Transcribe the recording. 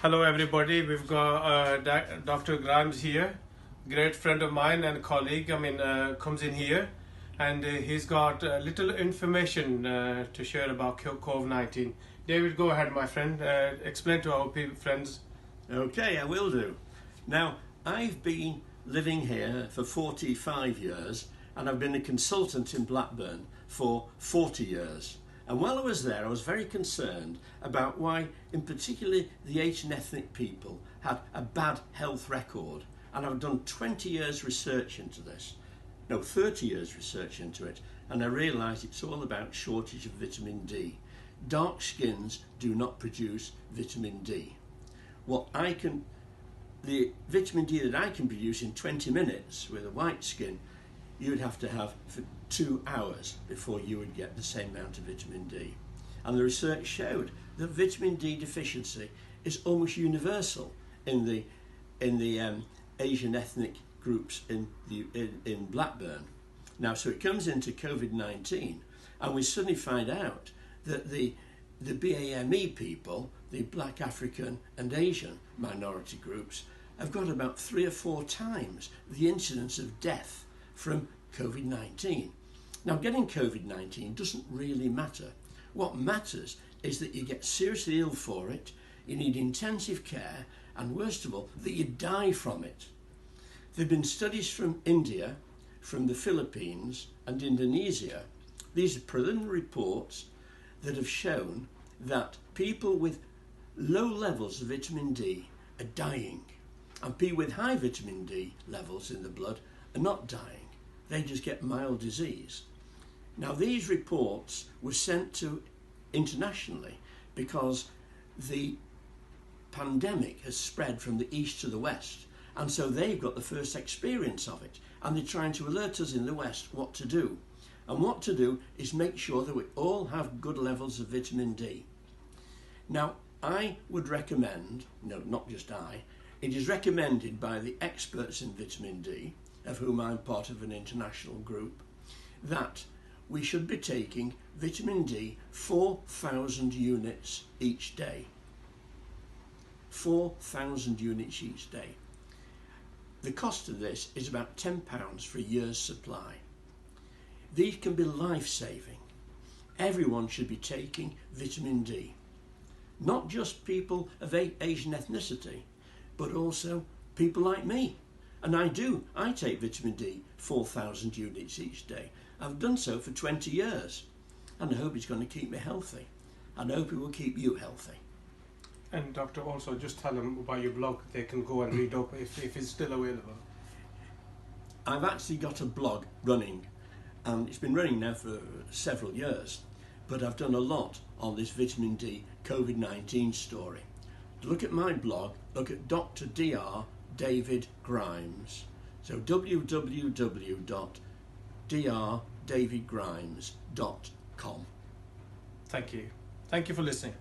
Hello everybody, we've got Dr. Grimes here, great friend of mine and colleague, comes in here and he's got little information to share about COVID-19. David, go ahead my friend, explain to our friends. Okay, I will do. Now, I've been living here for 45 years and I've been a consultant in Blackburn for 40 years. And while I was there, I was very concerned about why, in particular, the Asian ethnic people had a bad health record. And I've done 20 years research into this. No, 30 years research into it. And I realised it's all about shortage of vitamin D. Dark skins do not produce vitamin D. The vitamin D that I can produce in 20 minutes with a white skin, you would have to have for 2 hours before you would get the same amount of vitamin D. And the research showed that vitamin D deficiency is almost universal in the Asian ethnic groups in Blackburn. Now, so it comes into COVID-19 and we suddenly find out that the BAME people, the Black, African and Asian minority groups, have got about 3 or 4 times the incidence of death from COVID-19. Now, getting COVID-19 doesn't really matter. What matters is that you get seriously ill for it, you need intensive care, and worst of all, that you die from it. There have been studies from India, from the Philippines and Indonesia. These are preliminary reports that have shown that people with low levels of vitamin D are dying, and people with high vitamin D levels in the blood are not dying. They just get mild disease. Now, these reports were sent to internationally because the pandemic has spread from the east to the west, and so they've got the first experience of it, and they're trying to alert us in the west what to do. And what to do is make sure that we all have good levels of vitamin D. Now, I would recommend, no, not just I, it is recommended by the experts in vitamin D, of whom I'm part of an international group, that we should be taking vitamin D 4,000 units each day. 4,000 units each day. The cost of this is about £10 for a year's supply. These can be life-saving. Everyone should be taking vitamin D. Not just people of Asian ethnicity, but also people like me. And I take vitamin D 4,000 units each day. I've done so for 20 years. And I hope it's going to keep me healthy. And I hope it will keep you healthy. And doctor, also just tell them about your blog. They can go and read up if it's still available. I've actually got a blog running. And it's been running now for several years. But I've done a lot on this vitamin D COVID-19 story. To look at my blog, look at Dr. Dr. David Grimes. So www.drdavidgrimes.com. Thank you. Thank you for listening.